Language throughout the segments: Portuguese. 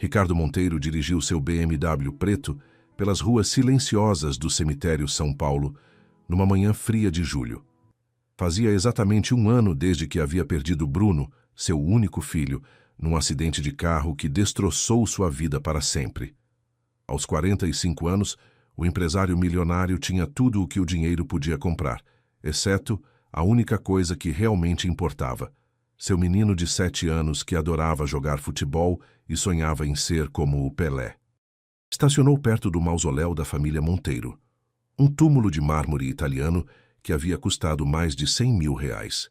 Ricardo Monteiro dirigiu seu BMW preto pelas ruas silenciosas do cemitério São Paulo, numa manhã fria de julho. Fazia exatamente 1 ano desde que havia perdido Bruno, seu único filho, num acidente de carro que destroçou sua vida para sempre. Aos 45 anos, o empresário milionário tinha tudo o que o dinheiro podia comprar, exceto a única coisa que realmente importava: seu menino de 7 anos que adorava jogar futebol e sonhava em ser como o Pelé. Estacionou perto do mausoléu da família Monteiro, um túmulo de mármore italiano que havia custado mais de R$100.000.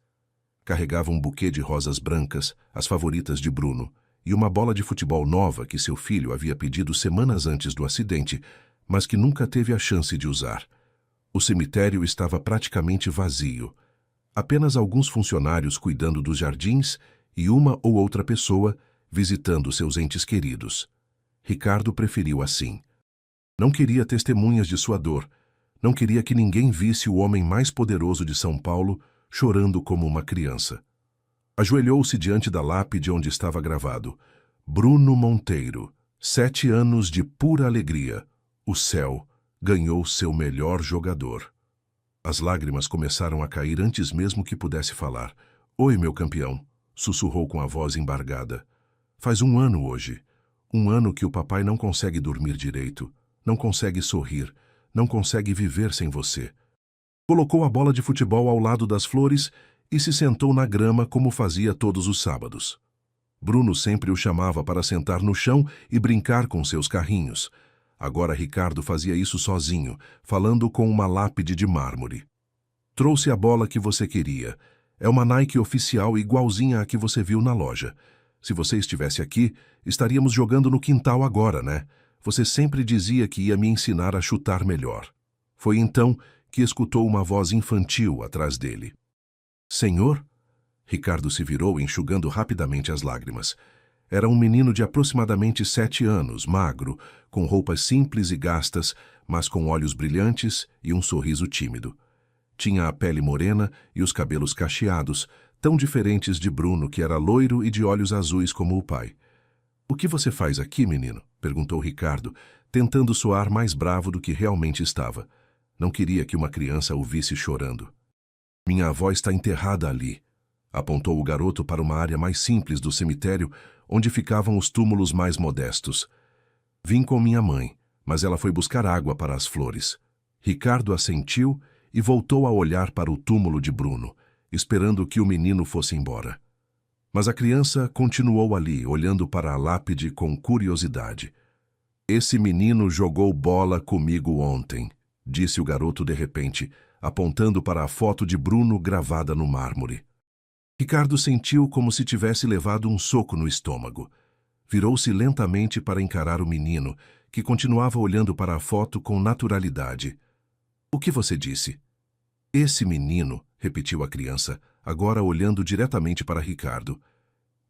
Carregava um buquê de rosas brancas, as favoritas de Bruno, e uma bola de futebol nova que seu filho havia pedido semanas antes do acidente, mas que nunca teve a chance de usar. O cemitério estava praticamente vazio. Apenas alguns funcionários cuidando dos jardins e uma ou outra pessoa visitando seus entes queridos. Ricardo preferiu assim. Não queria testemunhas de sua dor. Não queria que ninguém visse o homem mais poderoso de São Paulo chorando como uma criança. Ajoelhou-se diante da lápide onde estava gravado: Bruno Monteiro, 7 anos de pura alegria. O céu ganhou seu melhor jogador. As lágrimas começaram a cair antes mesmo que pudesse falar. Oi, meu campeão, sussurrou com a voz embargada. Faz 1 ano hoje. 1 ano que o papai não consegue dormir direito, não consegue sorrir, não consegue viver sem você. Colocou a bola de futebol ao lado das flores e se sentou na grama como fazia todos os sábados. Bruno sempre o chamava para sentar no chão e brincar com seus carrinhos. Agora Ricardo fazia isso sozinho, falando com uma lápide de mármore. Trouxe a bola que você queria. É uma Nike oficial igualzinha à que você viu na loja. Se você estivesse aqui, estaríamos jogando no quintal agora, né? Você sempre dizia que ia me ensinar a chutar melhor. Foi então que escutou uma voz infantil atrás dele. Senhor? Ricardo se virou, enxugando rapidamente as lágrimas. Era um menino de aproximadamente 7 anos, magro, com roupas simples e gastas, mas com olhos brilhantes e um sorriso tímido. Tinha a pele morena e os cabelos cacheados, tão diferentes de Bruno, que era loiro e de olhos azuis como o pai. O que você faz aqui, menino? Perguntou Ricardo, tentando soar mais bravo do que realmente estava. Não queria que uma criança o visse chorando. Minha avó está enterrada ali. Apontou o garoto para uma área mais simples do cemitério, onde ficavam os túmulos mais modestos. Vim com minha mãe, mas ela foi buscar água para as flores. Ricardo assentiu e voltou a olhar para o túmulo de Bruno, esperando que o menino fosse embora. Mas a criança continuou ali, olhando para a lápide com curiosidade. Esse menino jogou bola comigo ontem, disse o garoto de repente, apontando para a foto de Bruno gravada no mármore. Ricardo sentiu como se tivesse levado um soco no estômago. Virou-se lentamente para encarar o menino, que continuava olhando para a foto com naturalidade. O que você disse? Esse menino, repetiu a criança, agora olhando diretamente para Ricardo.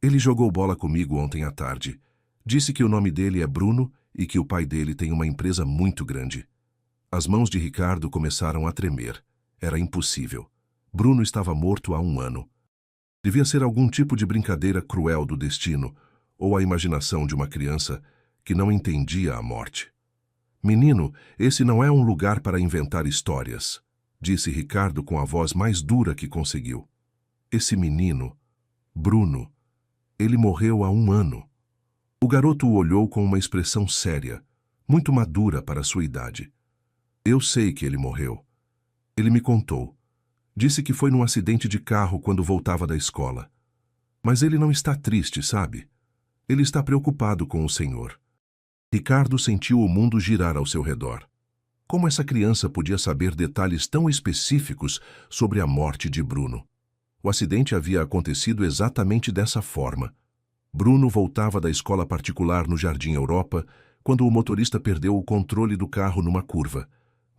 Ele jogou bola comigo ontem à tarde. Disse que o nome dele é Bruno e que o pai dele tem uma empresa muito grande. As mãos de Ricardo começaram a tremer. Era impossível. Bruno estava morto há 1 ano. Devia ser algum tipo de brincadeira cruel do destino, ou a imaginação de uma criança que não entendia a morte. Menino, esse não é um lugar para inventar histórias, disse Ricardo com a voz mais dura que conseguiu. Esse menino, Bruno, ele morreu há 1 ano. O garoto o olhou com uma expressão séria, muito madura para sua idade. Eu sei que ele morreu. Ele me contou. Disse que foi num acidente de carro quando voltava da escola. Mas ele não está triste, sabe? Ele está preocupado com o Senhor. Ricardo sentiu o mundo girar ao seu redor. Como essa criança podia saber detalhes tão específicos sobre a morte de Bruno? O acidente havia acontecido exatamente dessa forma. Bruno voltava da escola particular no Jardim Europa quando o motorista perdeu o controle do carro numa curva.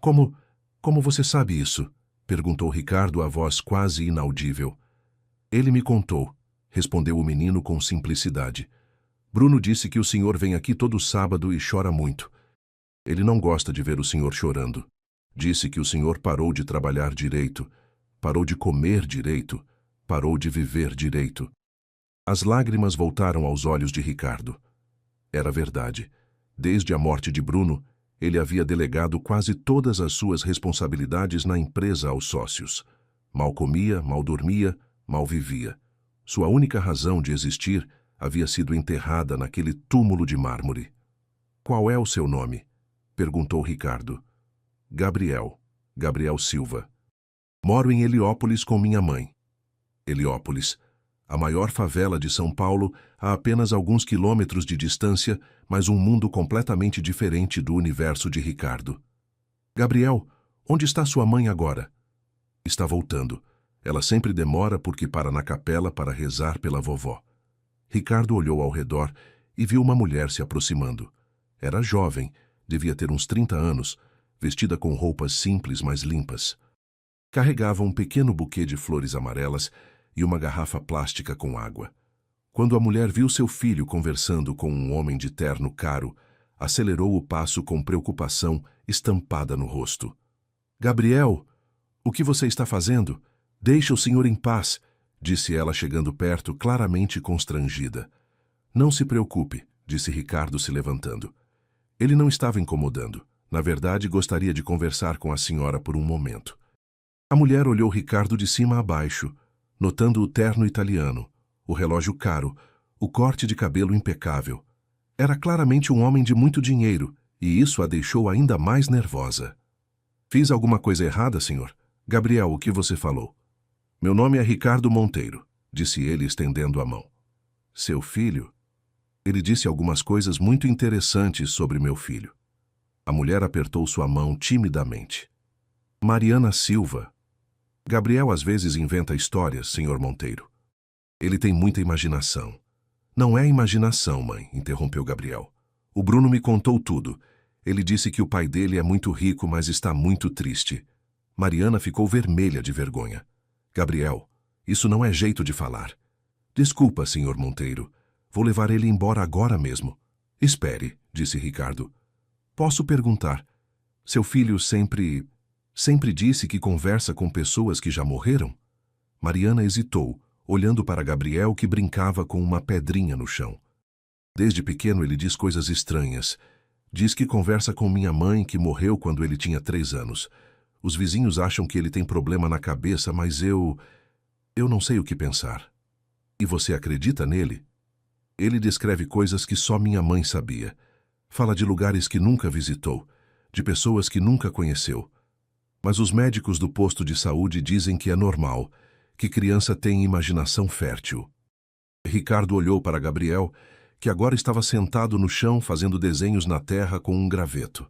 Como você sabe isso? Perguntou Ricardo, a voz quase inaudível. Ele me contou, respondeu o menino com simplicidade. Bruno disse que o senhor vem aqui todo sábado e chora muito. Ele não gosta de ver o senhor chorando. Disse que o senhor parou de trabalhar direito, parou de comer direito, parou de viver direito. As lágrimas voltaram aos olhos de Ricardo. Era verdade. Desde a morte de Bruno, ele havia delegado quase todas as suas responsabilidades na empresa aos sócios. Mal comia, mal dormia, mal vivia. Sua única razão de existir havia sido enterrada naquele túmulo de mármore. "Qual é o seu nome?" perguntou Ricardo. "Gabriel. Gabriel Silva. Moro em Heliópolis com minha mãe." Heliópolis, a maior favela de São Paulo, a apenas alguns quilômetros de distância, mas um mundo completamente diferente do universo de Ricardo. "Gabriel, onde está sua mãe agora?" "Está voltando. Ela sempre demora porque para na capela para rezar pela vovó." Ricardo olhou ao redor e viu uma mulher se aproximando. Era jovem, devia ter uns 30 anos, vestida com roupas simples, mas limpas. Carregava um pequeno buquê de flores amarelas e uma garrafa plástica com água. Quando a mulher viu seu filho conversando com um homem de terno caro, acelerou o passo com preocupação estampada no rosto. "Gabriel, o que você está fazendo? Deixa o senhor em paz", disse ela chegando perto, claramente constrangida. "Não se preocupe", disse Ricardo se levantando. Ele não estava incomodando. Na verdade, gostaria de conversar com a senhora por um momento. A mulher olhou Ricardo de cima a baixo, notando o terno italiano, o relógio caro, o corte de cabelo impecável. Era claramente um homem de muito dinheiro, e isso a deixou ainda mais nervosa. "Fiz alguma coisa errada, senhor? Gabriel, o que você falou?" "Meu nome é Ricardo Monteiro", disse ele estendendo a mão. "Seu filho?" "Ele disse algumas coisas muito interessantes sobre meu filho." A mulher apertou sua mão timidamente. "Mariana Silva." "Gabriel às vezes inventa histórias, senhor Monteiro. Ele tem muita imaginação." "Não é imaginação, mãe", interrompeu Gabriel. "O Bruno me contou tudo. Ele disse que o pai dele é muito rico, mas está muito triste." Mariana ficou vermelha de vergonha. "Gabriel, isso não é jeito de falar." "Desculpa, senhor Monteiro. Vou levar ele embora agora mesmo." "Espere", disse Ricardo. "Posso perguntar? Seu filho sempre disse que conversa com pessoas que já morreram?" Mariana hesitou, olhando para Gabriel, que brincava com uma pedrinha no chão. "Desde pequeno ele diz coisas estranhas. Diz que conversa com minha mãe, que morreu quando ele tinha 3 anos. Os vizinhos acham que ele tem problema na cabeça, mas eu não sei o que pensar." "E você acredita nele?" "Ele descreve coisas que só minha mãe sabia. Fala de lugares que nunca visitou, de pessoas que nunca conheceu. Mas os médicos do posto de saúde dizem que é normal, que criança tem imaginação fértil." Ricardo olhou para Gabriel, que agora estava sentado no chão fazendo desenhos na terra com um graveto.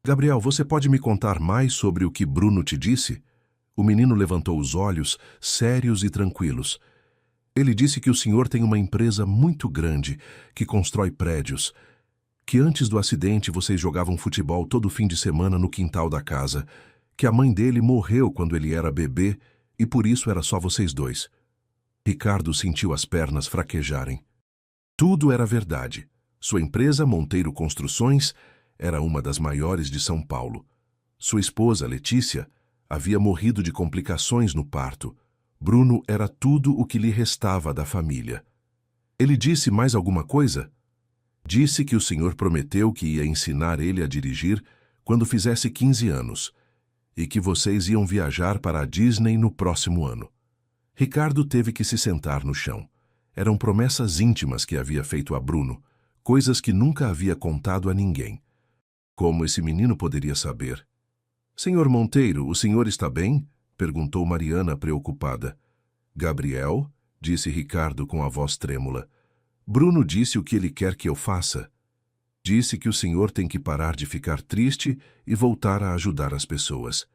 "Gabriel, você pode me contar mais sobre o que Bruno te disse?" O menino levantou os olhos, sérios e tranquilos. "Ele disse que o senhor tem uma empresa muito grande, que constrói prédios, que antes do acidente vocês jogavam futebol todo fim de semana no quintal da casa, que a mãe dele morreu quando ele era bebê e por isso era só vocês dois." Ricardo sentiu as pernas fraquejarem. Tudo era verdade. Sua empresa, Monteiro Construções, era uma das maiores de São Paulo. Sua esposa, Letícia, havia morrido de complicações no parto. Bruno era tudo o que lhe restava da família. "Ele disse mais alguma coisa?" "Disse que o senhor prometeu que ia ensinar ele a dirigir quando fizesse 15 anos e que vocês iam viajar para a Disney no próximo ano." Ricardo teve que se sentar no chão. Eram promessas íntimas que havia feito a Bruno, coisas que nunca havia contado a ninguém. Como esse menino poderia saber? "Senhor Monteiro, o senhor está bem?" perguntou Mariana, preocupada. "Gabriel", disse Ricardo com a voz trêmula. "Bruno disse o que ele quer que eu faça. Disse que o senhor tem que parar de ficar triste e voltar a ajudar as pessoas.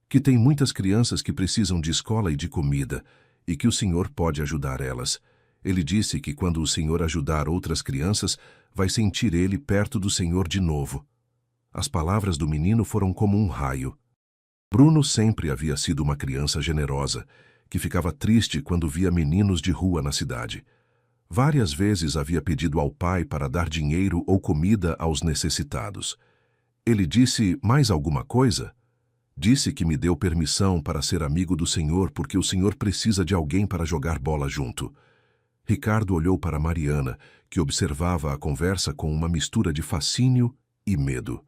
Que tem muitas crianças que precisam de escola e de comida, e que o senhor pode ajudar elas. Ele disse que quando o senhor ajudar outras crianças, vai sentir ele perto do senhor de novo." As palavras do menino foram como um raio. Bruno sempre havia sido uma criança generosa, que ficava triste quando via meninos de rua na cidade. Várias vezes havia pedido ao pai para dar dinheiro ou comida aos necessitados. "Ele disse mais alguma coisa?" "Disse que me deu permissão para ser amigo do senhor porque o senhor precisa de alguém para jogar bola junto. Ricardo olhou para Mariana, que observava a conversa com uma mistura de fascínio e medo.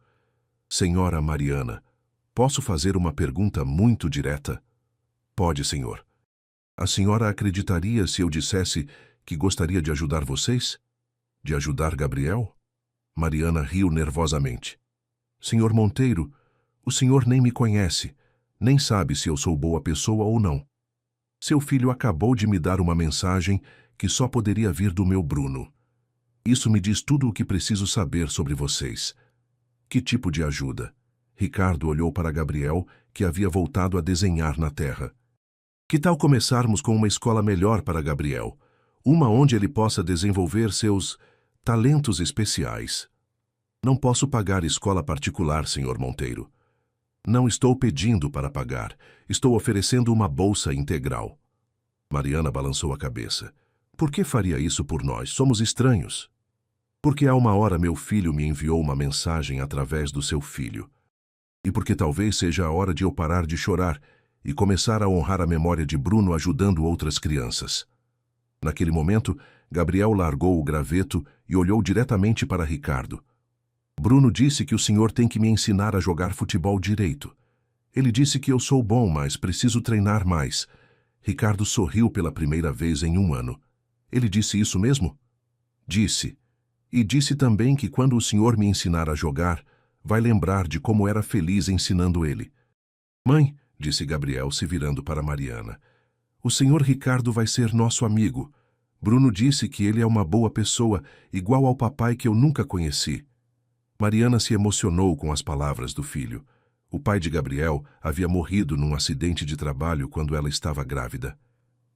Senhora Mariana, posso fazer uma pergunta muito direta? Pode, senhor. A senhora acreditaria se eu dissesse que gostaria de ajudar vocês? De ajudar Gabriel? Mariana riu nervosamente. Senhor Monteiro, o senhor nem me conhece, nem sabe se eu sou boa pessoa ou não. Seu filho acabou de me dar uma mensagem que só poderia vir do meu Bruno. Isso me diz tudo o que preciso saber sobre vocês. Que tipo de ajuda? Ricardo olhou para Gabriel, que havia voltado a desenhar na terra. Que tal começarmos com uma escola melhor para Gabriel? Uma onde ele possa desenvolver seus talentos especiais. Não posso pagar escola particular, senhor Monteiro. Não estou pedindo para pagar. Estou oferecendo uma bolsa integral. Mariana balançou a cabeça. Por que faria isso por nós? Somos estranhos. Porque há uma hora meu filho me enviou uma mensagem através do seu filho. E porque talvez seja a hora de eu parar de chorar e começar a honrar a memória de Bruno ajudando outras crianças. Naquele momento, Gabriel largou o graveto e olhou diretamente para Ricardo. Bruno disse que o senhor tem que me ensinar a jogar futebol direito. Ele disse que eu sou bom, mas preciso treinar mais. Ricardo sorriu pela primeira vez em 1 ano. Ele disse isso mesmo? Disse. E disse também que quando o senhor me ensinar a jogar, vai lembrar de como era feliz ensinando ele. Mãe, disse Gabriel se virando para Mariana, o senhor Ricardo vai ser nosso amigo. Bruno disse que ele é uma boa pessoa, igual ao papai que eu nunca conheci. Mariana se emocionou com as palavras do filho. O pai de Gabriel havia morrido num acidente de trabalho quando ela estava grávida.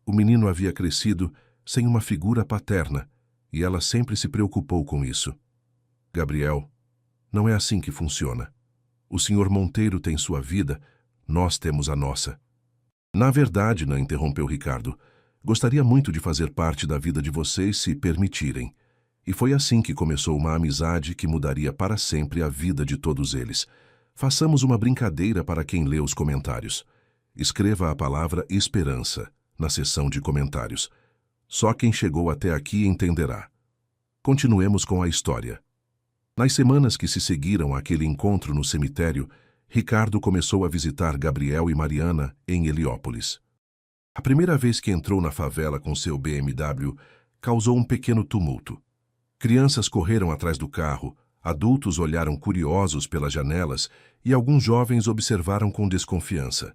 O menino havia crescido sem uma figura paterna, e ela sempre se preocupou com isso. Gabriel, não é assim que funciona. O senhor Monteiro tem sua vida, nós temos a nossa. Na verdade, não interrompeu Ricardo, gostaria muito de fazer parte da vida de vocês se permitirem. E foi assim que começou uma amizade que mudaria para sempre a vida de todos eles. Façamos uma brincadeira para quem lê os comentários. Escreva a palavra esperança na seção de comentários. Só quem chegou até aqui entenderá. Continuemos com a história. Nas semanas que se seguiram àquele encontro no cemitério, Ricardo começou a visitar Gabriel e Mariana em Heliópolis. A primeira vez que entrou na favela com seu BMW, causou um pequeno tumulto. Crianças correram atrás do carro, adultos olharam curiosos pelas janelas e alguns jovens observaram com desconfiança.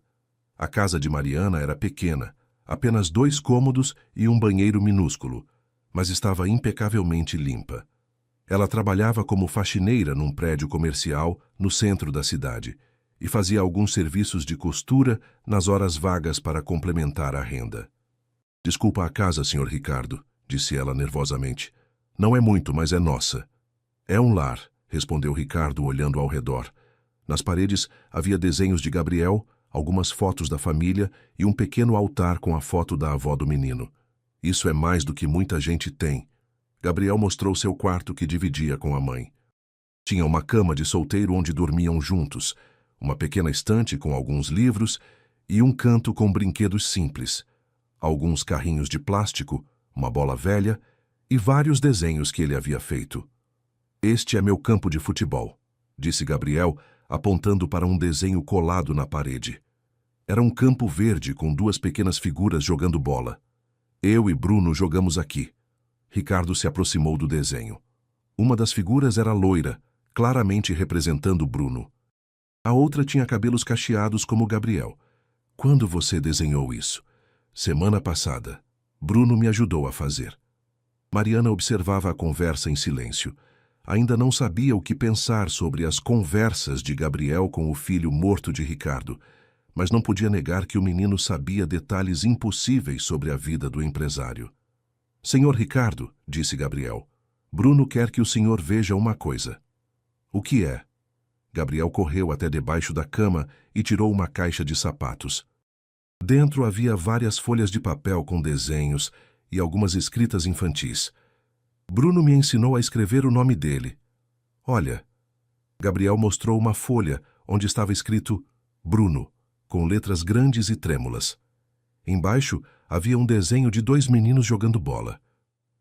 A casa de Mariana era pequena, apenas 2 cômodos e um banheiro minúsculo, mas estava impecavelmente limpa. Ela trabalhava como faxineira num prédio comercial no centro da cidade e fazia alguns serviços de costura nas horas vagas para complementar a renda. Desculpa a casa, senhor Ricardo, disse ela nervosamente. Não é muito, mas é nossa. É um lar, respondeu Ricardo olhando ao redor. Nas paredes havia desenhos de Gabriel, algumas fotos da família e um pequeno altar com a foto da avó do menino. Isso é mais do que muita gente tem. Gabriel mostrou seu quarto que dividia com a mãe. Tinha uma cama de solteiro onde dormiam juntos, uma pequena estante com alguns livros e um canto com brinquedos simples, alguns carrinhos de plástico, uma bola velha e vários desenhos que ele havia feito. Este é meu campo de futebol, disse Gabriel, apontando para um desenho colado na parede. Era um campo verde com 2 pequenas figuras jogando bola. Eu e Bruno jogamos aqui. Ricardo se aproximou do desenho. Uma das figuras era loira, claramente representando Bruno. A outra tinha cabelos cacheados como Gabriel. Quando você desenhou isso? Semana passada. Bruno me ajudou a fazer. Mariana observava a conversa em silêncio. Ainda não sabia o que pensar sobre as conversas de Gabriel com o filho morto de Ricardo, mas não podia negar que o menino sabia detalhes impossíveis sobre a vida do empresário. Senhor Ricardo, disse Gabriel, Bruno quer que o senhor veja uma coisa. O que é? Gabriel correu até debaixo da cama e tirou uma caixa de sapatos. Dentro havia várias folhas de papel com desenhos e algumas escritas infantis. Bruno me ensinou a escrever o nome dele. Olha. Gabriel mostrou uma folha onde estava escrito Bruno, com letras grandes e trêmulas. Embaixo havia um desenho de 2 meninos jogando bola.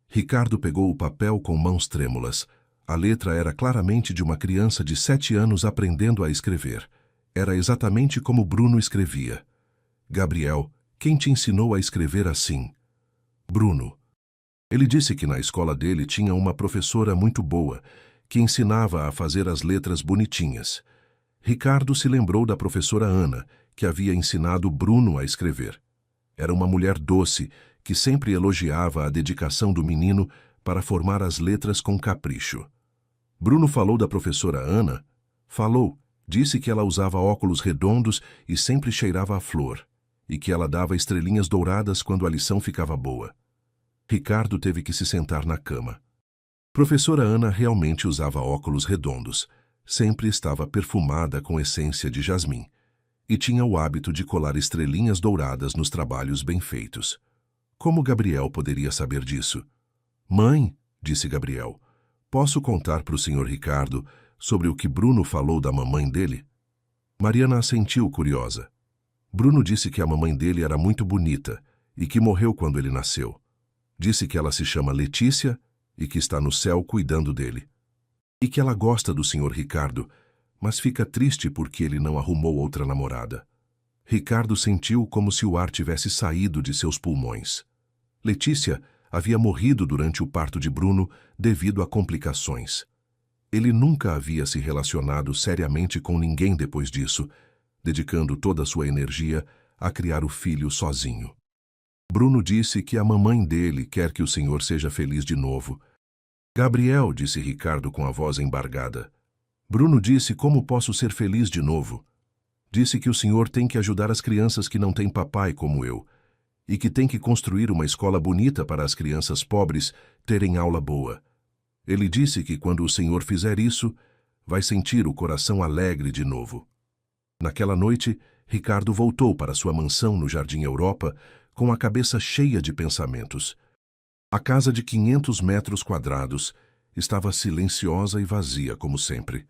Ricardo pegou o papel com mãos trêmulas. A letra era claramente de uma criança de 7 anos aprendendo a escrever. Era exatamente como Bruno escrevia. Gabriel, quem te ensinou a escrever assim? Bruno. Ele disse que na escola dele tinha uma professora muito boa, que ensinava a fazer as letras bonitinhas. Ricardo se lembrou da professora Ana, que havia ensinado Bruno a escrever. Era uma mulher doce, que sempre elogiava a dedicação do menino para formar as letras com capricho. Bruno falou da professora Ana? Falou. Disse que ela usava óculos redondos e sempre cheirava a flor, e que ela dava estrelinhas douradas quando a lição ficava boa. Ricardo teve que se sentar na cama. Professora Ana realmente usava óculos redondos, sempre estava perfumada com essência de jasmim, e tinha o hábito de colar estrelinhas douradas nos trabalhos bem feitos. Como Gabriel poderia saber disso? Mãe, disse Gabriel, posso contar para o senhor Ricardo sobre o que Bruno falou da mamãe dele? Mariana assentiu curiosa. Bruno disse que a mamãe dele era muito bonita e que morreu quando ele nasceu. Disse que ela se chama Letícia e que está no céu cuidando dele. E que ela gosta do senhor Ricardo, mas fica triste porque ele não arrumou outra namorada. Ricardo sentiu como se o ar tivesse saído de seus pulmões. Letícia havia morrido durante o parto de Bruno devido a complicações. Ele nunca havia se relacionado seriamente com ninguém depois disso, dedicando toda a sua energia a criar o filho sozinho. Bruno disse que a mamãe dele quer que o senhor seja feliz de novo. Gabriel, disse Ricardo com a voz embargada. Bruno disse como posso ser feliz de novo. Disse que o senhor tem que ajudar as crianças que não têm papai como eu, e que tem que construir uma escola bonita para as crianças pobres terem aula boa. Ele disse que quando o senhor fizer isso, vai sentir o coração alegre de novo. Naquela noite, Ricardo voltou para sua mansão no Jardim Europa com a cabeça cheia de pensamentos. A casa de 500 metros quadrados estava silenciosa e vazia como sempre.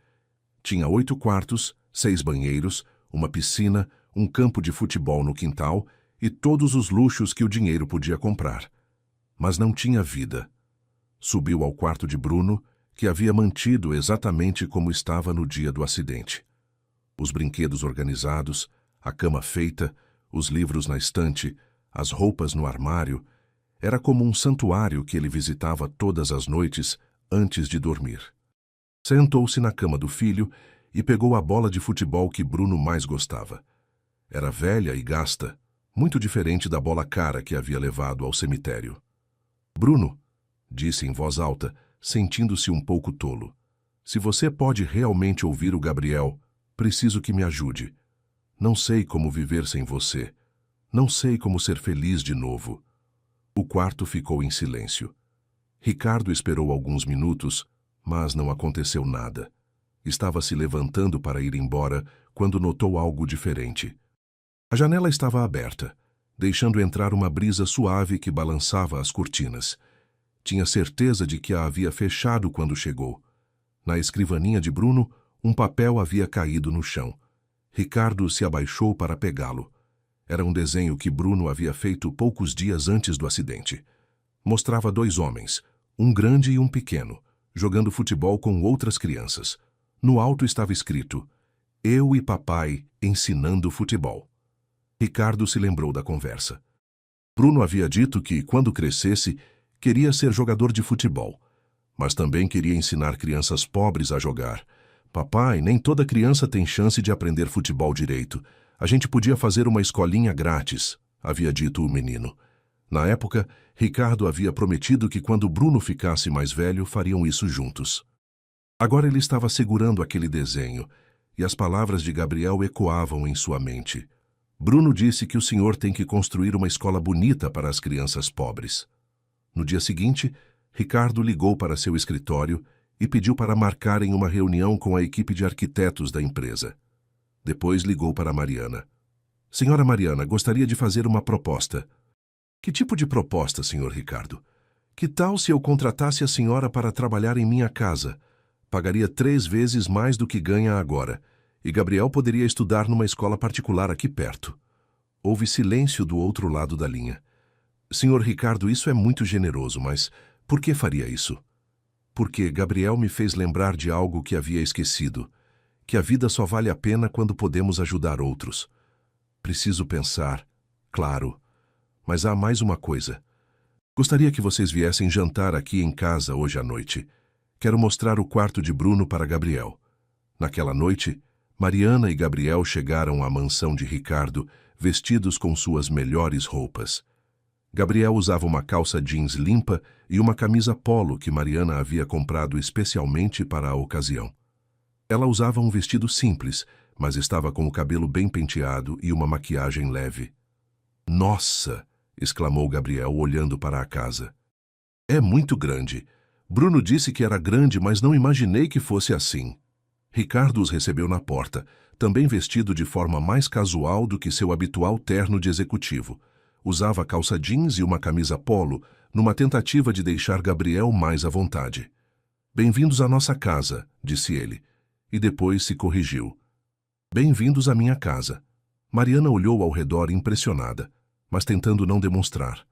Tinha 8 quartos, 6 banheiros, uma piscina, um campo de futebol no quintal e todos os luxos que o dinheiro podia comprar. Mas não tinha vida. Subiu ao quarto de Bruno, que havia mantido exatamente como estava no dia do acidente. Os brinquedos organizados, a cama feita, os livros na estante, as roupas no armário. Era como um santuário que ele visitava todas as noites antes de dormir. Sentou-se na cama do filho e pegou a bola de futebol que Bruno mais gostava. Era velha e gasta, muito diferente da bola cara que havia levado ao cemitério. Bruno, disse em voz alta, sentindo-se um pouco tolo, se você pode realmente ouvir o Gabriel, preciso que me ajude. Não sei como viver sem você. Não sei como ser feliz de novo. O quarto ficou em silêncio. Ricardo esperou alguns minutos, mas não aconteceu nada. Estava se levantando para ir embora quando notou algo diferente. A janela estava aberta, deixando entrar uma brisa suave que balançava as cortinas. Tinha certeza de que a havia fechado quando chegou. Na escrivaninha de Bruno, um papel havia caído no chão. Ricardo se abaixou para pegá-lo. Era um desenho que Bruno havia feito poucos dias antes do acidente. Mostrava 2 homens, um grande e um pequeno, jogando futebol com outras crianças. No alto estava escrito, Eu e papai ensinando futebol. Ricardo se lembrou da conversa. Bruno havia dito que, quando crescesse, queria ser jogador de futebol, mas também queria ensinar crianças pobres a jogar. Papai, nem toda criança tem chance de aprender futebol direito. A gente podia fazer uma escolinha grátis, havia dito o menino. Na época, Ricardo havia prometido que quando Bruno ficasse mais velho, fariam isso juntos. Agora ele estava segurando aquele desenho, e as palavras de Gabriel ecoavam em sua mente. Bruno disse que o senhor tem que construir uma escola bonita para as crianças pobres. No dia seguinte, Ricardo ligou para seu escritório e pediu para marcarem uma reunião com a equipe de arquitetos da empresa. Depois ligou para Mariana. Senhora Mariana, gostaria de fazer uma proposta. Que tipo de proposta, senhor Ricardo? Que tal se eu contratasse a senhora para trabalhar em minha casa? Pagaria 3 vezes mais do que ganha agora, e Gabriel poderia estudar numa escola particular aqui perto. Houve silêncio do outro lado da linha. Senhor Ricardo, isso é muito generoso, mas Por que faria isso? Porque Gabriel me fez lembrar de algo que havia esquecido, que a vida só vale a pena quando podemos ajudar outros. Preciso pensar, claro, mas há mais uma coisa. Gostaria que vocês viessem jantar aqui em casa hoje à noite. Quero mostrar o quarto de Bruno para Gabriel. Naquela noite, Mariana e Gabriel chegaram à mansão de Ricardo, vestidos com suas melhores roupas. Gabriel usava uma calça jeans limpa e uma camisa polo que Mariana havia comprado especialmente para a ocasião. Ela usava um vestido simples, mas estava com o cabelo bem penteado e uma maquiagem leve. "Nossa!" exclamou Gabriel, olhando para a casa. "É muito grande. Bruno disse que era grande, mas não imaginei que fosse assim." Ricardo os recebeu na porta, também vestido de forma mais casual do que seu habitual terno de executivo. Usava calça jeans e uma camisa polo, numa tentativa de deixar Gabriel mais à vontade. "Bem-vindos à nossa casa", disse ele, e depois se corrigiu. "Bem-vindos à minha casa." Mariana olhou ao redor impressionada, mas tentando não demonstrar.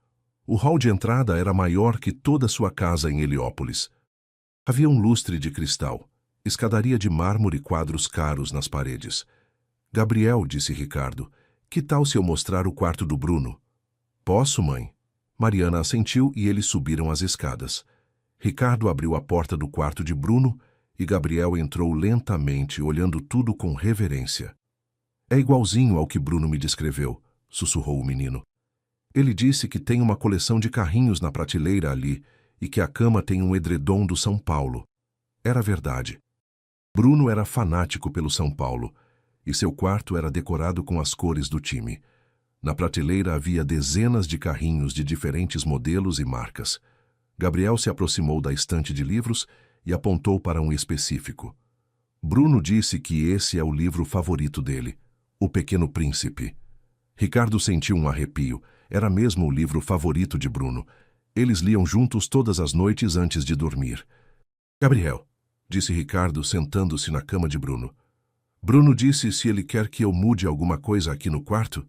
O hall de entrada era maior que toda sua casa em Heliópolis. Havia um lustre de cristal, escadaria de mármore e quadros caros nas paredes. "Gabriel", disse Ricardo, "que tal se eu mostrar o quarto do Bruno?" "Posso, mãe?" Mariana assentiu e eles subiram as escadas. Ricardo abriu a porta do quarto de Bruno e Gabriel entrou lentamente, olhando tudo com reverência. "É igualzinho ao que Bruno me descreveu", sussurrou o menino. "Ele disse que tem uma coleção de carrinhos na prateleira ali e que a cama tem um edredom do São Paulo." Era verdade. Bruno era fanático pelo São Paulo e seu quarto era decorado com as cores do time. Na prateleira havia dezenas de carrinhos de diferentes modelos e marcas. Gabriel se aproximou da estante de livros e apontou para um específico. Bruno disse que esse é o livro favorito dele, O Pequeno Príncipe. Ricardo sentiu um arrepio. Era mesmo o livro favorito de Bruno. Eles liam juntos todas as noites antes de dormir. "Gabriel", disse Ricardo, sentando-se na cama de Bruno. "Bruno disse se ele quer que eu mude alguma coisa aqui no quarto?"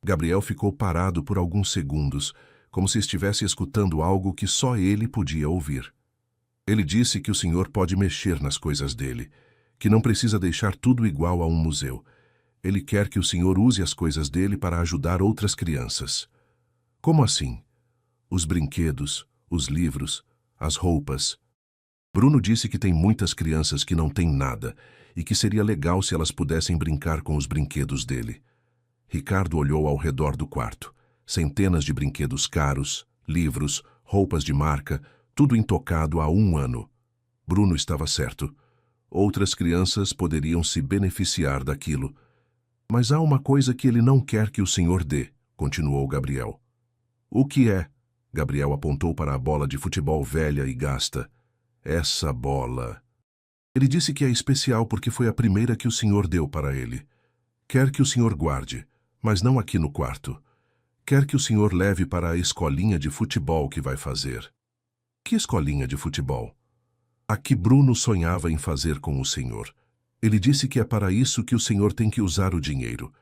Gabriel ficou parado por alguns segundos, como se estivesse escutando algo que só ele podia ouvir. "Ele disse que o senhor pode mexer nas coisas dele, que não precisa deixar tudo igual a um museu. Ele quer que o senhor use as coisas dele para ajudar outras crianças." "Como assim?" "Os brinquedos, os livros, as roupas." Bruno disse que tem muitas crianças que não têm nada e que seria legal se elas pudessem brincar com os brinquedos dele. Ricardo olhou ao redor do quarto. Centenas de brinquedos caros, livros, roupas de marca, tudo intocado há 1 ano. Bruno estava certo. Outras crianças poderiam se beneficiar daquilo. "Mas há uma coisa que ele não quer que o senhor dê", continuou Gabriel. "O que é?" Gabriel apontou para a bola de futebol velha e gasta. "Essa bola." "Ele disse que é especial porque foi a primeira que o senhor deu para ele. Quer que o senhor guarde, mas não aqui no quarto. Quer que o senhor leve para a escolinha de futebol que vai fazer." "Que escolinha de futebol?" "A que Bruno sonhava em fazer com o senhor. Ele disse que é para isso que o senhor tem que usar o dinheiro.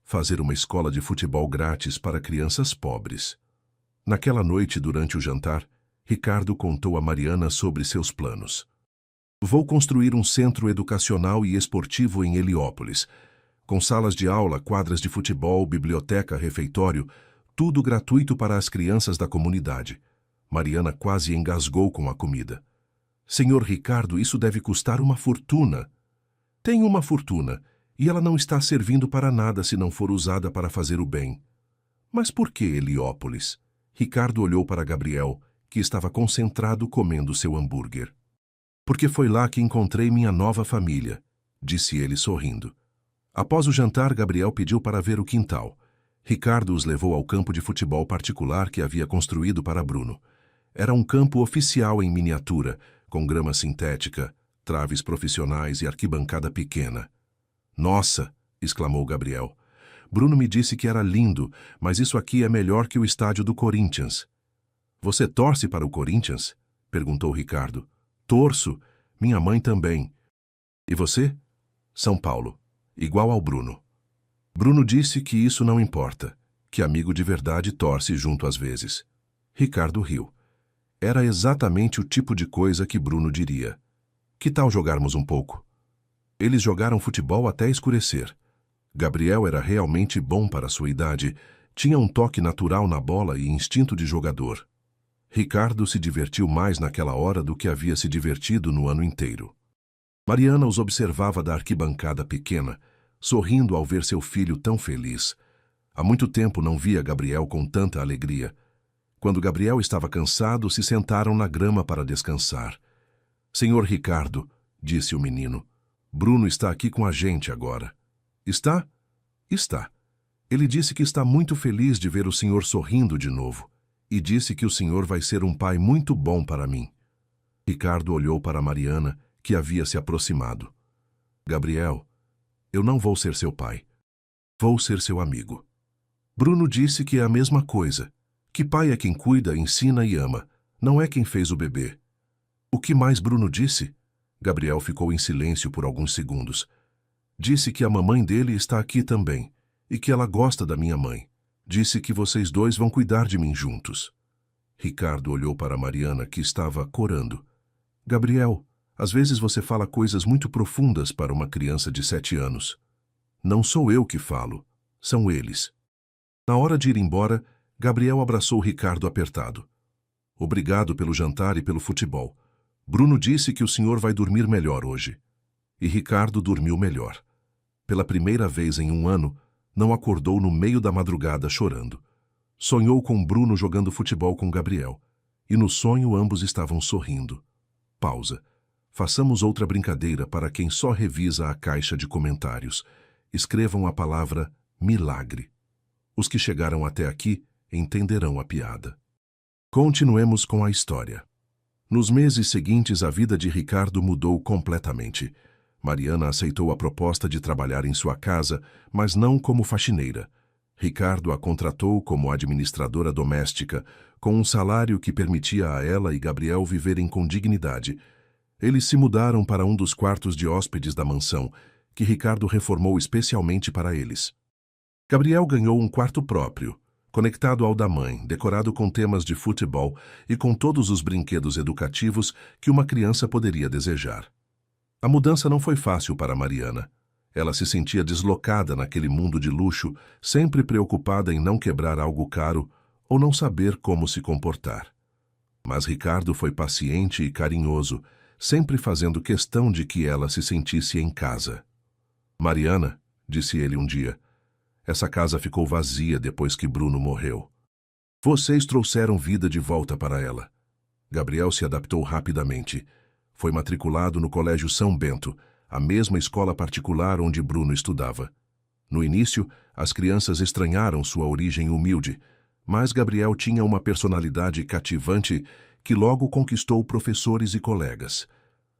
Fazer uma escola de futebol grátis para crianças pobres." Naquela noite, durante o jantar, Ricardo contou a Mariana sobre seus planos. "Vou construir um centro educacional e esportivo em Heliópolis, com salas de aula, quadras de futebol, biblioteca, refeitório, tudo gratuito para as crianças da comunidade." Mariana quase engasgou com a comida. "Senhor Ricardo, isso deve custar uma fortuna." "Tem uma fortuna, e ela não está servindo para nada se não for usada para fazer o bem." "Mas por que Heliópolis?" Ricardo olhou para Gabriel, que estava concentrado comendo seu hambúrguer. "Porque foi lá que encontrei minha nova família", disse ele sorrindo. Após o jantar, Gabriel pediu para ver o quintal. Ricardo os levou ao campo de futebol particular que havia construído para Bruno. Era um campo oficial em miniatura, com grama sintética, traves profissionais e arquibancada pequena. "Nossa!" exclamou Gabriel. "Bruno me disse que era lindo, mas isso aqui é melhor que o estádio do Corinthians." "Você torce para o Corinthians?" perguntou Ricardo. "Torço. Minha mãe também." "E você?" "São Paulo. Igual ao Bruno." Bruno disse que isso não importa, que amigo de verdade torce junto às vezes. Ricardo riu. Era exatamente o tipo de coisa que Bruno diria. Que tal jogarmos um pouco? Eles jogaram futebol até escurecer. Gabriel era realmente bom para sua idade, tinha um toque natural na bola e instinto de jogador. Ricardo se divertiu mais naquela hora do que havia se divertido no ano inteiro. Mariana os observava da arquibancada pequena, sorrindo ao ver seu filho tão feliz. Há muito tempo não via Gabriel com tanta alegria. Quando Gabriel estava cansado, se sentaram na grama para descansar. "Senhor Ricardo", disse o menino, "Bruno está aqui com a gente agora." "Está?" "Está. Ele disse que está muito feliz de ver o senhor sorrindo de novo. E disse que o senhor vai ser um pai muito bom para mim." Ricardo olhou para Mariana, que havia se aproximado. "Gabriel, eu não vou ser seu pai. Vou ser seu amigo." Bruno disse que é a mesma coisa, que pai é quem cuida, ensina e ama, não é quem fez o bebê. "O que mais Bruno disse?" Gabriel ficou em silêncio por alguns segundos. "Disse que a mamãe dele está aqui também, e que ela gosta da minha mãe. Disse que vocês dois vão cuidar de mim juntos." Ricardo olhou para Mariana, que estava corando. "Gabriel, às vezes você fala coisas muito profundas para uma criança de 7 anos. Não sou eu que falo, são eles." Na hora de ir embora, Gabriel abraçou Ricardo apertado. "Obrigado pelo jantar e pelo futebol. Bruno disse que o senhor vai dormir melhor hoje." E Ricardo dormiu melhor. Pela primeira vez em um ano, não acordou no meio da madrugada chorando. Sonhou com Bruno jogando futebol com Gabriel. E no sonho ambos estavam sorrindo. Pausa. Façamos outra brincadeira para quem só revisa a caixa de comentários. Escrevam a palavra milagre. Os que chegaram até aqui entenderão a piada. Continuemos com a história. Nos meses seguintes, a vida de Ricardo mudou completamente. Mariana aceitou a proposta de trabalhar em sua casa, mas não como faxineira. Ricardo a contratou como administradora doméstica, com um salário que permitia a ela e Gabriel viverem com dignidade. Eles se mudaram para um dos quartos de hóspedes da mansão, que Ricardo reformou especialmente para eles. Gabriel ganhou um quarto próprio, conectado ao da mãe, decorado com temas de futebol e com todos os brinquedos educativos que uma criança poderia desejar. A mudança não foi fácil para Mariana. Ela se sentia deslocada naquele mundo de luxo, sempre preocupada em não quebrar algo caro ou não saber como se comportar. Mas Ricardo foi paciente e carinhoso, sempre fazendo questão de que ela se sentisse em casa. "Mariana", disse ele um dia, "essa casa ficou vazia depois que Bruno morreu. Vocês trouxeram vida de volta para ela." Gabriel se adaptou rapidamente. Foi matriculado no Colégio São Bento, a mesma escola particular onde Bruno estudava. No início, as crianças estranharam sua origem humilde, mas Gabriel tinha uma personalidade cativante que logo conquistou professores e colegas.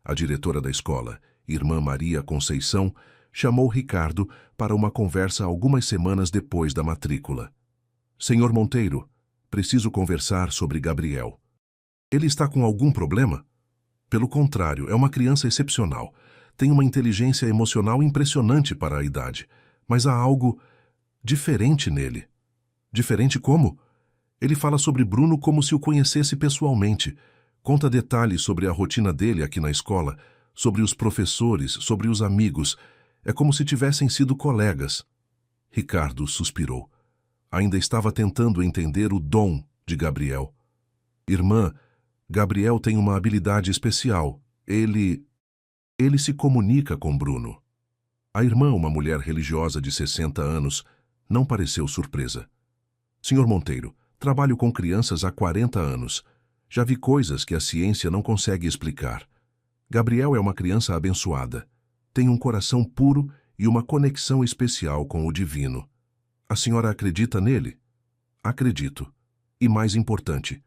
A diretora da escola, Irmã Maria Conceição, chamou Ricardo para uma conversa algumas semanas depois da matrícula. "Senhor Monteiro, preciso conversar sobre Gabriel. Ele está com algum problema?" "Pelo contrário, é uma criança excepcional. Tem uma inteligência emocional impressionante para a idade. Mas há algo diferente nele." "Diferente como?" "Ele fala sobre Bruno como se o conhecesse pessoalmente. Conta detalhes sobre a rotina dele aqui na escola, sobre os professores, sobre os amigos. É como se tivessem sido colegas." Ricardo suspirou. Ainda estava tentando entender o dom de Gabriel. "Irmã, Gabriel tem uma habilidade especial. Ele se comunica com Bruno." A irmã, uma mulher religiosa de 60 anos, não pareceu surpresa. "Senhor Monteiro, trabalho com crianças há 40 anos. Já vi coisas que a ciência não consegue explicar. Gabriel é uma criança abençoada. Tem um coração puro e uma conexão especial com o divino. A senhora acredita nele?" "Acredito. E mais importante,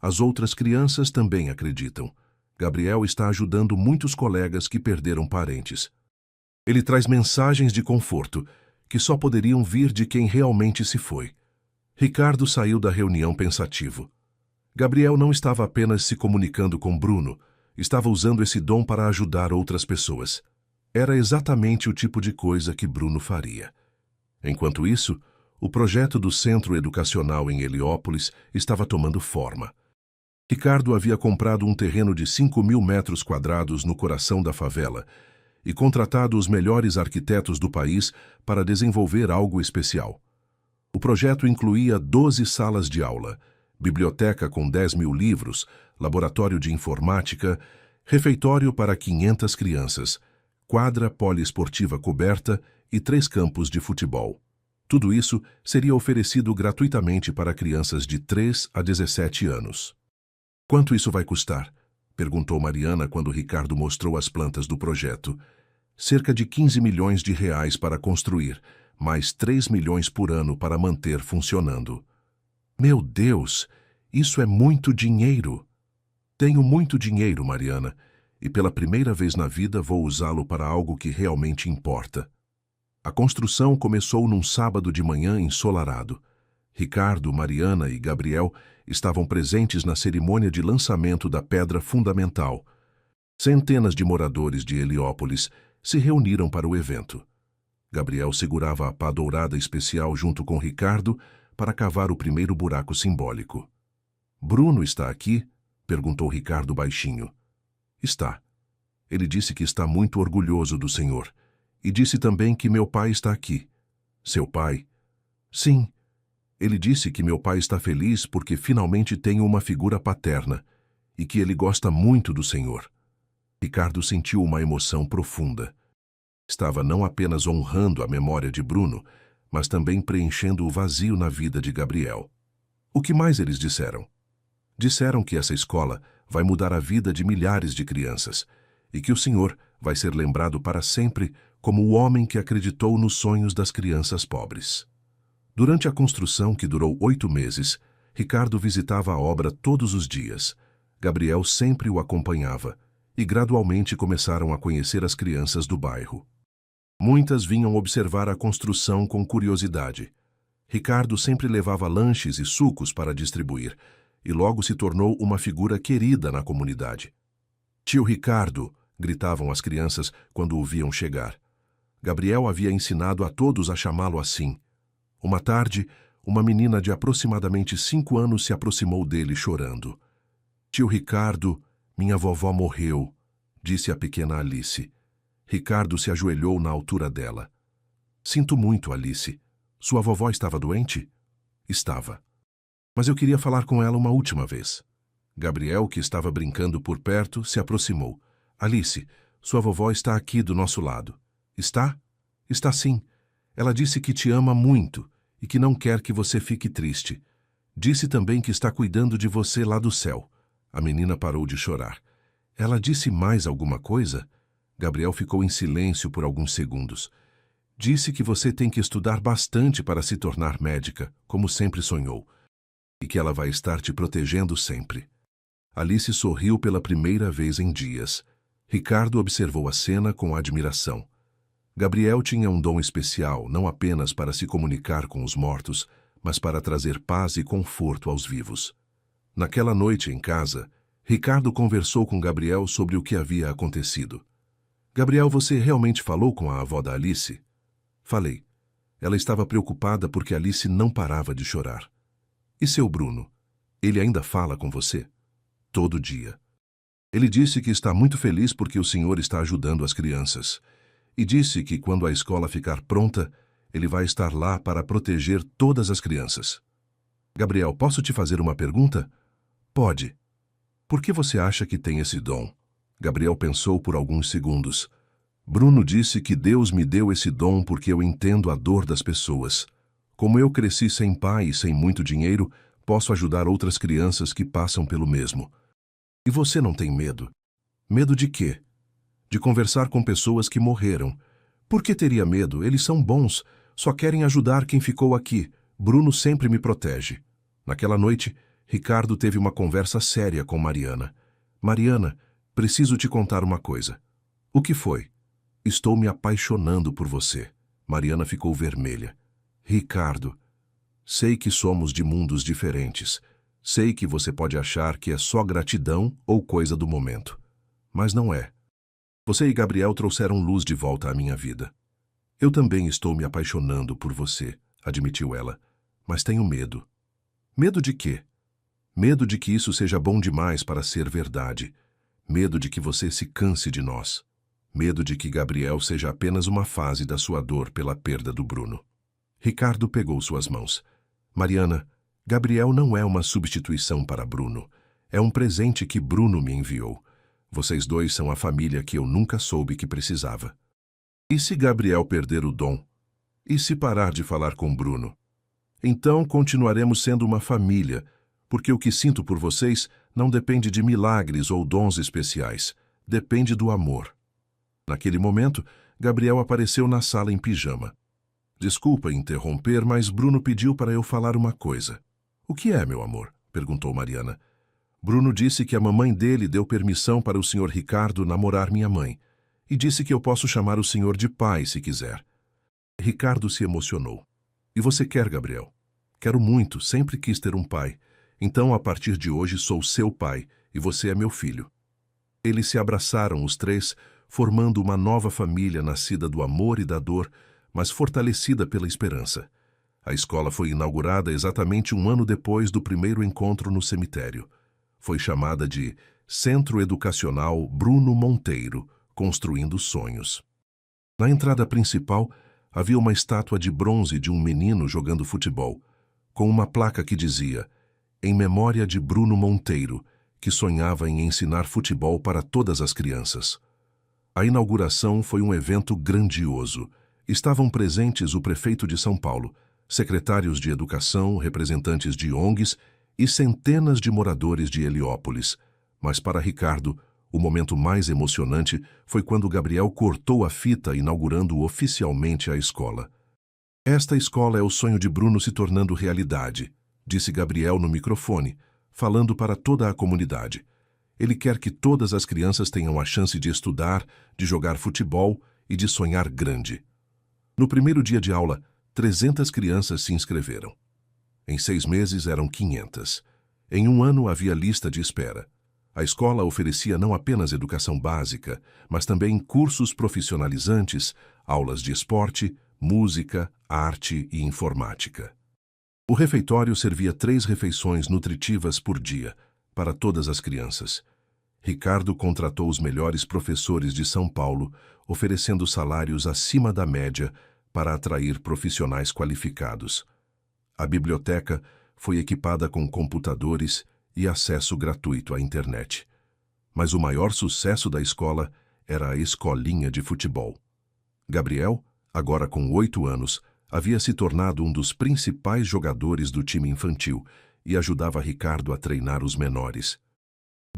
as outras crianças também acreditam. Gabriel está ajudando muitos colegas que perderam parentes. Ele traz mensagens de conforto que só poderiam vir de quem realmente se foi." Ricardo saiu da reunião pensativo. Gabriel não estava apenas se comunicando com Bruno, estava usando esse dom para ajudar outras pessoas. Era exatamente o tipo de coisa que Bruno faria. Enquanto isso, o projeto do Centro Educacional em Heliópolis estava tomando forma. Ricardo havia comprado um terreno de 5.000 metros quadrados no coração da favela e contratado os melhores arquitetos do país para desenvolver algo especial. O projeto incluía 12 salas de aula, biblioteca com 10.000 livros, laboratório de informática, refeitório para 500 crianças, quadra poliesportiva coberta e 3 campos de futebol. Tudo isso seria oferecido gratuitamente para crianças de 3 a 17 anos. "Quanto isso vai custar?" perguntou Mariana quando Ricardo mostrou as plantas do projeto. "Cerca de 15 milhões de reais para construir, mais 3 milhões por ano para manter funcionando." "Meu Deus, isso é muito dinheiro." "Tenho muito dinheiro, Mariana, e pela primeira vez na vida vou usá-lo para algo que realmente importa." A construção começou num sábado de manhã ensolarado. Ricardo, Mariana e Gabriel estavam presentes na cerimônia de lançamento da pedra fundamental. Centenas de moradores de Heliópolis se reuniram para o evento. Gabriel segurava a pá dourada especial junto com Ricardo para cavar o primeiro buraco simbólico. "Bruno está aqui?" perguntou Ricardo baixinho. "Está. Ele disse que está muito orgulhoso do senhor. E disse também que meu pai está aqui." "Seu pai?" "Sim. Ele disse que meu pai está feliz porque finalmente tenho uma figura paterna e que ele gosta muito do senhor." Ricardo sentiu uma emoção profunda. Estava não apenas honrando a memória de Bruno, mas também preenchendo o vazio na vida de Gabriel. "O que mais eles disseram?" "Disseram que essa escola vai mudar a vida de milhares de crianças e que o senhor vai ser lembrado para sempre como o homem que acreditou nos sonhos das crianças pobres." Durante a construção, que durou 8 meses, Ricardo visitava a obra todos os dias. Gabriel sempre o acompanhava e gradualmente começaram a conhecer as crianças do bairro. Muitas vinham observar a construção com curiosidade. Ricardo sempre levava lanches e sucos para distribuir e logo se tornou uma figura querida na comunidade. "Tio Ricardo!" gritavam as crianças quando o viam chegar. Gabriel havia ensinado a todos a chamá-lo assim. Uma tarde, uma menina de aproximadamente 5 anos se aproximou dele chorando. "Tio Ricardo, minha vovó morreu", disse a pequena Alice. Ricardo se ajoelhou na altura dela. "Sinto muito, Alice. Sua vovó estava doente?" "Estava. Mas eu queria falar com ela uma última vez." Gabriel, que estava brincando por perto, se aproximou. "Alice, sua vovó está aqui do nosso lado." "Está?" "Está sim. Ela disse que te ama muito e que não quer que você fique triste. Disse também que está cuidando de você lá do céu." A menina parou de chorar. "Ela disse mais alguma coisa?" Gabriel ficou em silêncio por alguns segundos. "Disse que você tem que estudar bastante para se tornar médica, como sempre sonhou, e que ela vai estar te protegendo sempre." Alice sorriu pela primeira vez em dias. Ricardo observou a cena com admiração. Gabriel tinha um dom especial, não apenas para se comunicar com os mortos, mas para trazer paz e conforto aos vivos. Naquela noite em casa, Ricardo conversou com Gabriel sobre o que havia acontecido. "Gabriel, você realmente falou com a avó da Alice?" "Falei. Ela estava preocupada porque Alice não parava de chorar." "E seu Bruno? Ele ainda fala com você?" "Todo dia. Ele disse que está muito feliz porque o senhor está ajudando as crianças. E disse que quando a escola ficar pronta, ele vai estar lá para proteger todas as crianças." "Gabriel, posso te fazer uma pergunta?" "Pode." "Por que você acha que tem esse dom?" Gabriel pensou por alguns segundos. "Bruno disse que Deus me deu esse dom porque eu entendo a dor das pessoas. Como eu cresci sem pai e sem muito dinheiro, posso ajudar outras crianças que passam pelo mesmo." "E você não tem medo?" "Medo de quê?" "De conversar com pessoas que morreram." "Por que teria medo? Eles são bons. Só querem ajudar quem ficou aqui. Bruno sempre me protege." Naquela noite, Ricardo teve uma conversa séria com Mariana. "Mariana, preciso te contar uma coisa." "O que foi?" "Estou me apaixonando por você." Mariana ficou vermelha. "Ricardo, sei que somos de mundos diferentes. Sei que você pode achar que é só gratidão ou coisa do momento. Mas não é. Você e Gabriel trouxeram luz de volta à minha vida." "Eu também estou me apaixonando por você", admitiu ela. "Mas tenho medo." "Medo de quê?" Medo de que isso seja bom demais para ser verdade. Medo de que você se canse de nós. Medo de que Gabriel seja apenas uma fase da sua dor pela perda do Bruno. Ricardo pegou suas mãos. Mariana, Gabriel não é uma substituição para Bruno. É um presente que Bruno me enviou. Vocês dois são a família que eu nunca soube que precisava. E se Gabriel perder o dom? E se parar de falar com Bruno? Então continuaremos sendo uma família, porque o que sinto por vocês não depende de milagres ou dons especiais. Depende do amor. Naquele momento, Gabriel apareceu na sala em pijama. Desculpa interromper, mas Bruno pediu para eu falar uma coisa. O que é, meu amor? Perguntou Mariana. Bruno disse que a mamãe dele deu permissão para o Sr. Ricardo namorar minha mãe, e disse que eu posso chamar o senhor de pai se quiser. Ricardo se emocionou. E você quer, Gabriel? Quero muito, sempre quis ter um pai. Então, a partir de hoje, sou seu pai, e você é meu filho. Eles se abraçaram, os três, formando uma nova família nascida do amor e da dor, mas fortalecida pela esperança. A escola foi inaugurada exatamente um ano depois do primeiro encontro no cemitério. Foi chamada de Centro Educacional Bruno Monteiro, Construindo Sonhos. Na entrada principal, havia uma estátua de bronze de um menino jogando futebol, com uma placa que dizia: em memória de Bruno Monteiro, que sonhava em ensinar futebol para todas as crianças. A inauguração foi um evento grandioso. Estavam presentes o prefeito de São Paulo, secretários de educação, representantes de ONGs e centenas de moradores de Heliópolis. Mas para Ricardo, o momento mais emocionante foi quando Gabriel cortou a fita inaugurando oficialmente a escola. Esta escola é o sonho de Bruno se tornando realidade, disse Gabriel no microfone, falando para toda a comunidade. Ele quer que todas as crianças tenham a chance de estudar, de jogar futebol e de sonhar grande. No primeiro dia de aula, 300 crianças se inscreveram. Em 6 meses eram 500. Em um ano havia lista de espera. A escola oferecia não apenas educação básica, mas também cursos profissionalizantes, aulas de esporte, música, arte e informática. O refeitório servia 3 refeições nutritivas por dia, para todas as crianças. Ricardo contratou os melhores professores de São Paulo, oferecendo salários acima da média para atrair profissionais qualificados. A biblioteca foi equipada com computadores e acesso gratuito à internet. Mas o maior sucesso da escola era a escolinha de futebol. Gabriel, agora com 8 anos, havia se tornado um dos principais jogadores do time infantil e ajudava Ricardo a treinar os menores.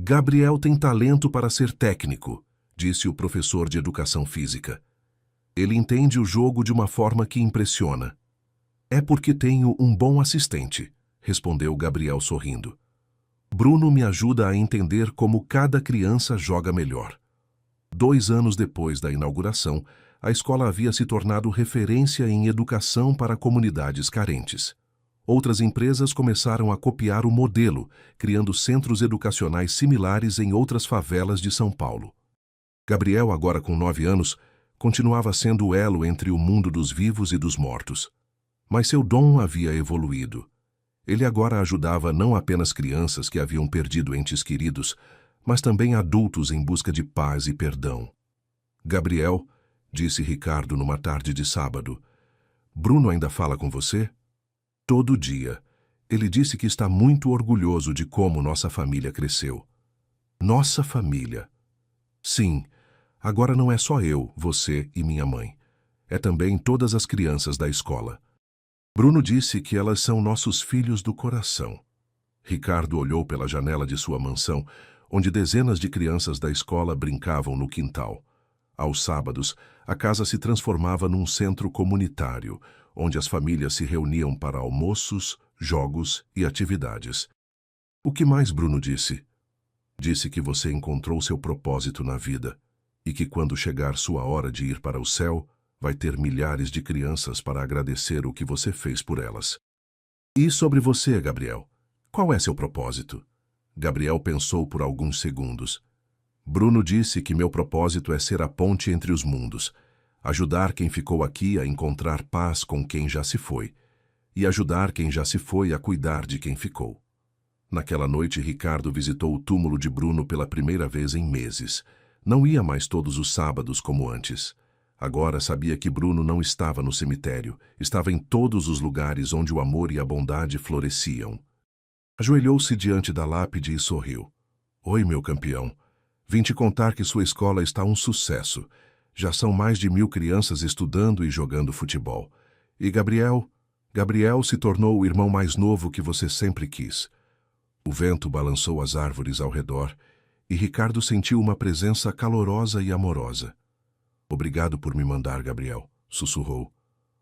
Gabriel tem talento para ser técnico, disse o professor de educação física. Ele entende o jogo de uma forma que impressiona. É porque tenho um bom assistente, respondeu Gabriel sorrindo. Bruno me ajuda a entender como cada criança joga melhor. 2 anos depois da inauguração, a escola havia se tornado referência em educação para comunidades carentes. Outras empresas começaram a copiar o modelo, criando centros educacionais similares em outras favelas de São Paulo. Gabriel, agora com 9 anos, continuava sendo o elo entre o mundo dos vivos e dos mortos. Mas seu dom havia evoluído. Ele agora ajudava não apenas crianças que haviam perdido entes queridos, mas também adultos em busca de paz e perdão. Gabriel, disse Ricardo numa tarde de sábado, Bruno ainda fala com você? Todo dia. Ele disse que está muito orgulhoso de como nossa família cresceu. Nossa família. Sim, agora não é só eu, você e minha mãe. É também todas as crianças da escola. Bruno disse que elas são nossos filhos do coração. Ricardo olhou pela janela de sua mansão, onde dezenas de crianças da escola brincavam no quintal. Aos sábados, a casa se transformava num centro comunitário, onde as famílias se reuniam para almoços, jogos e atividades. O que mais Bruno disse? Disse que você encontrou seu propósito na vida e que quando chegar sua hora de ir para o céu, vai ter milhares de crianças para agradecer o que você fez por elas. E sobre você, Gabriel? Qual é seu propósito? Gabriel pensou por alguns segundos. Bruno disse que meu propósito é ser a ponte entre os mundos, ajudar quem ficou aqui a encontrar paz com quem já se foi, e ajudar quem já se foi a cuidar de quem ficou. Naquela noite, Ricardo visitou o túmulo de Bruno pela primeira vez em meses. Não ia mais todos os sábados como antes. Agora sabia que Bruno não estava no cemitério, estava em todos os lugares onde o amor e a bondade floresciam. Ajoelhou-se diante da lápide e sorriu. Oi, meu campeão. Vim te contar que sua escola está um sucesso. Já são mais de 1000 crianças estudando e jogando futebol. E Gabriel se tornou o irmão mais novo que você sempre quis. O vento balançou as árvores ao redor e Ricardo sentiu uma presença calorosa e amorosa. Obrigado por me mandar, Gabriel, sussurrou.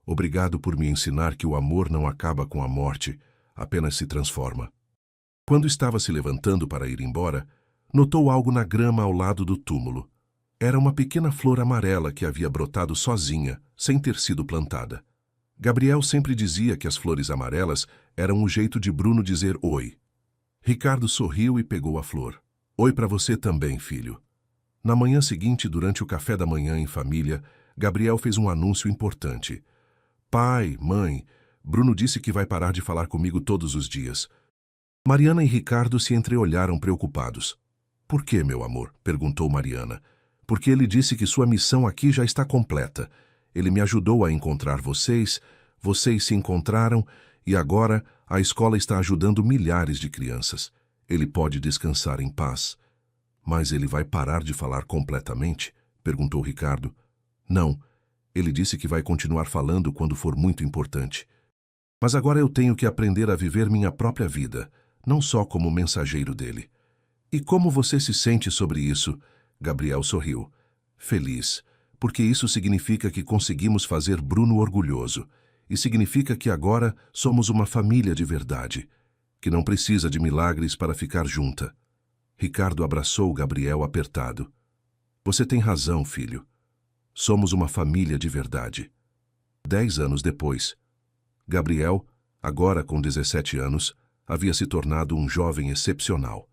Obrigado por me ensinar que o amor não acaba com a morte, apenas se transforma. Quando estava se levantando para ir embora, notou algo na grama ao lado do túmulo. Era uma pequena flor amarela que havia brotado sozinha, sem ter sido plantada. Gabriel sempre dizia que as flores amarelas eram o jeito de Bruno dizer oi. Ricardo sorriu e pegou a flor. Oi para você também, filho. Na manhã seguinte, durante o café da manhã em família, Gabriel fez um anúncio importante. Pai, mãe, Bruno disse que vai parar de falar comigo todos os dias. Mariana e Ricardo se entreolharam preocupados. Por quê, meu amor? Perguntou Mariana. Porque ele disse que sua missão aqui já está completa. Ele me ajudou a encontrar vocês, vocês se encontraram e agora a escola está ajudando milhares de crianças. Ele pode descansar em paz. Mas ele vai parar de falar completamente? Perguntou Ricardo. Não, ele disse que vai continuar falando quando for muito importante. Mas agora eu tenho que aprender a viver minha própria vida, não só como mensageiro dele. E como você se sente sobre isso? Gabriel sorriu. Feliz, porque isso significa que conseguimos fazer Bruno orgulhoso. E significa que agora somos uma família de verdade, que não precisa de milagres para ficar junta. Ricardo abraçou Gabriel apertado. Você tem razão, filho. Somos uma família de verdade. 10 anos depois, Gabriel, agora com 17 anos, havia se tornado um jovem excepcional.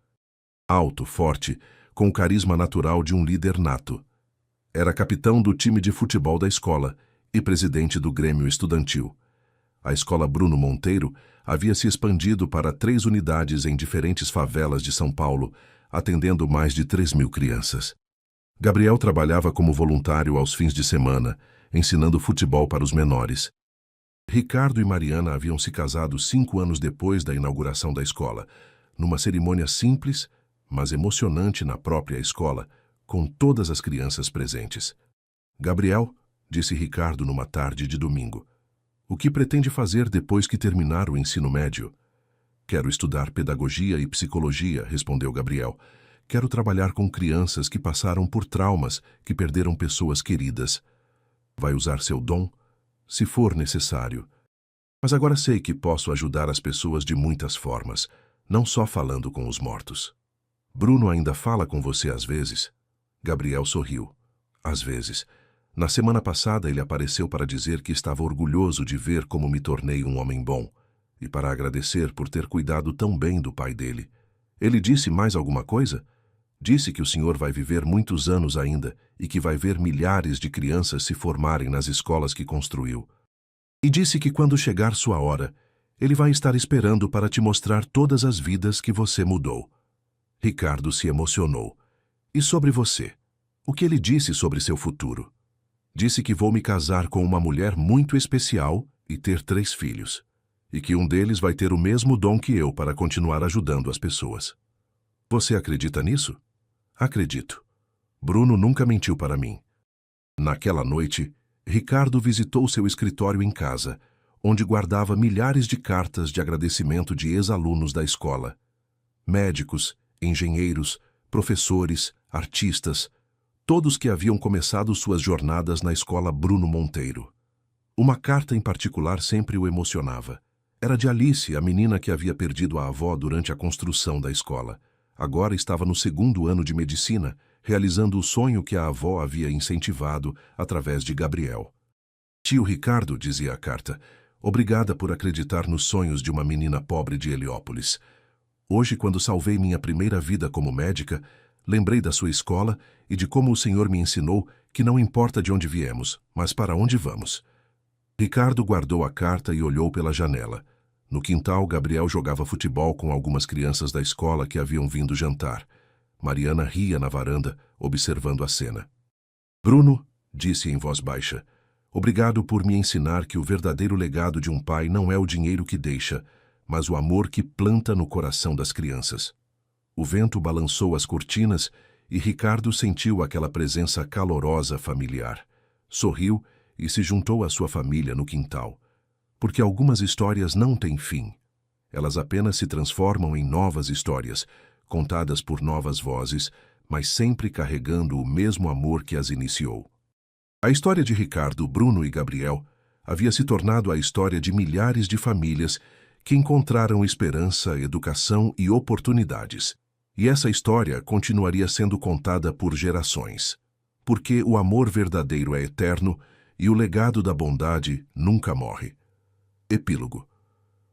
Alto, forte, com o carisma natural de um líder nato. Era capitão do time de futebol da escola e presidente do Grêmio Estudantil. A escola Bruno Monteiro havia se expandido para 3 unidades em diferentes favelas de São Paulo, atendendo mais de 3.000 crianças. Gabriel trabalhava como voluntário aos fins de semana, ensinando futebol para os menores. Ricardo e Mariana haviam se casado 5 anos depois da inauguração da escola, numa cerimônia simples, mas emocionante na própria escola, com todas as crianças presentes. Gabriel, disse Ricardo numa tarde de domingo, o que pretende fazer depois que terminar o ensino médio? Quero estudar pedagogia e psicologia, respondeu Gabriel. Quero trabalhar com crianças que passaram por traumas, que perderam pessoas queridas. Vai usar seu dom? Se for necessário. Mas agora sei que posso ajudar as pessoas de muitas formas, não só falando com os mortos. Bruno ainda fala com você às vezes? Gabriel sorriu. Às vezes. Na semana passada ele apareceu para dizer que estava orgulhoso de ver como me tornei um homem bom e para agradecer por ter cuidado tão bem do pai dele. Ele disse mais alguma coisa? Disse que o senhor vai viver muitos anos ainda e que vai ver milhares de crianças se formarem nas escolas que construiu. E disse que quando chegar sua hora, ele vai estar esperando para te mostrar todas as vidas que você mudou. Ricardo se emocionou. E sobre você? O que ele disse sobre seu futuro? Disse que vou me casar com uma mulher muito especial e ter 3 filhos. E que um deles vai ter o mesmo dom que eu para continuar ajudando as pessoas. Você acredita nisso? Acredito. Bruno nunca mentiu para mim. Naquela noite, Ricardo visitou seu escritório em casa, onde guardava milhares de cartas de agradecimento de ex-alunos da escola. Médicos, engenheiros, professores, artistas, todos que haviam começado suas jornadas na escola Bruno Monteiro. Uma carta em particular sempre o emocionava. Era de Alice, a menina que havia perdido a avó durante a construção da escola. Agora estava no 2º ano de medicina, realizando o sonho que a avó havia incentivado através de Gabriel. Tio Ricardo, dizia a carta, obrigada por acreditar nos sonhos de uma menina pobre de Heliópolis. Hoje, quando salvei minha primeira vida como médica, lembrei da sua escola e de como o Senhor me ensinou que não importa de onde viemos, mas para onde vamos. Ricardo guardou a carta e olhou pela janela. No quintal, Gabriel jogava futebol com algumas crianças da escola que haviam vindo jantar. Mariana ria na varanda, observando a cena. Bruno, disse em voz baixa, obrigado por me ensinar que o verdadeiro legado de um pai não é o dinheiro que deixa, mas o amor que planta no coração das crianças. O vento balançou as cortinas e Ricardo sentiu aquela presença calorosa familiar. Sorriu e se juntou à sua família no quintal. Porque algumas histórias não têm fim. Elas apenas se transformam em novas histórias, contadas por novas vozes, mas sempre carregando o mesmo amor que as iniciou. A história de Ricardo, Bruno e Gabriel havia se tornado a história de milhares de famílias que encontraram esperança, educação e oportunidades. E essa história continuaria sendo contada por gerações. Porque o amor verdadeiro é eterno e o legado da bondade nunca morre. Epílogo.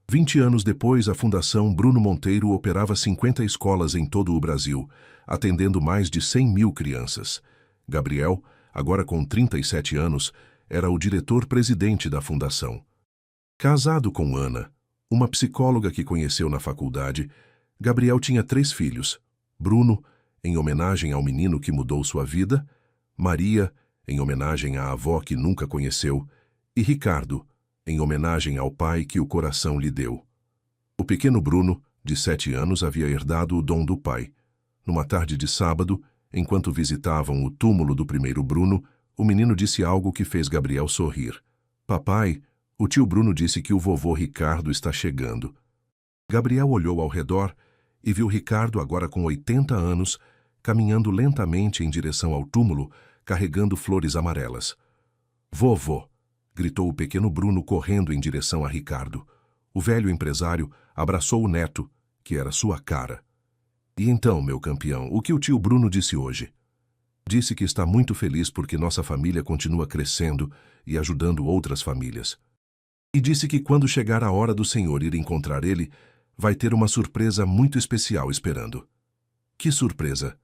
20 anos depois, a Fundação Bruno Monteiro operava 50 escolas em todo o Brasil, atendendo mais de 100.000 crianças. Gabriel, agora com 37 anos, era o diretor-presidente da fundação. Casado com Ana, uma psicóloga que conheceu na faculdade, Gabriel tinha 3 filhos. Bruno, em homenagem ao menino que mudou sua vida, Maria, em homenagem à avó que nunca conheceu, e Ricardo, em homenagem ao pai que o coração lhe deu. O pequeno Bruno, de 7 anos, havia herdado o dom do pai. Numa tarde de sábado, enquanto visitavam o túmulo do primeiro Bruno, o menino disse algo que fez Gabriel sorrir. Papai, o tio Bruno disse que o vovô Ricardo está chegando. Gabriel olhou ao redor e viu Ricardo, agora com 80 anos, caminhando lentamente em direção ao túmulo, carregando flores amarelas. Vovô! Gritou o pequeno Bruno correndo em direção a Ricardo. O velho empresário abraçou o neto, que era sua cara. E então, meu campeão, o que o tio Bruno disse hoje? Disse que está muito feliz porque nossa família continua crescendo e ajudando outras famílias. E disse que quando chegar a hora do senhor ir encontrar ele, vai ter uma surpresa muito especial esperando. Que surpresa?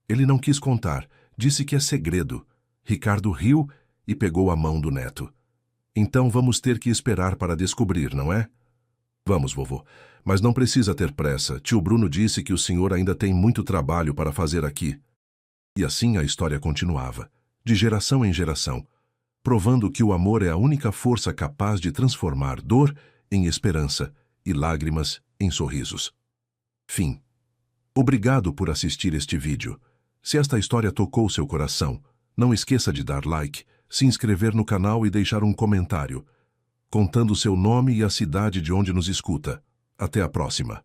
Ele não quis contar, disse que é segredo. Ricardo riu e pegou a mão do neto. Então vamos ter que esperar para descobrir, não é? Vamos, vovô. Mas não precisa ter pressa. Tio Bruno disse que o senhor ainda tem muito trabalho para fazer aqui. E assim a história continuava, de geração em geração, provando que o amor é a única força capaz de transformar dor em esperança e lágrimas em sorrisos. Fim. Obrigado por assistir este vídeo. Se esta história tocou seu coração, não esqueça de dar like, se inscrever no canal e deixar um comentário, contando seu nome e a cidade de onde nos escuta. Até a próxima.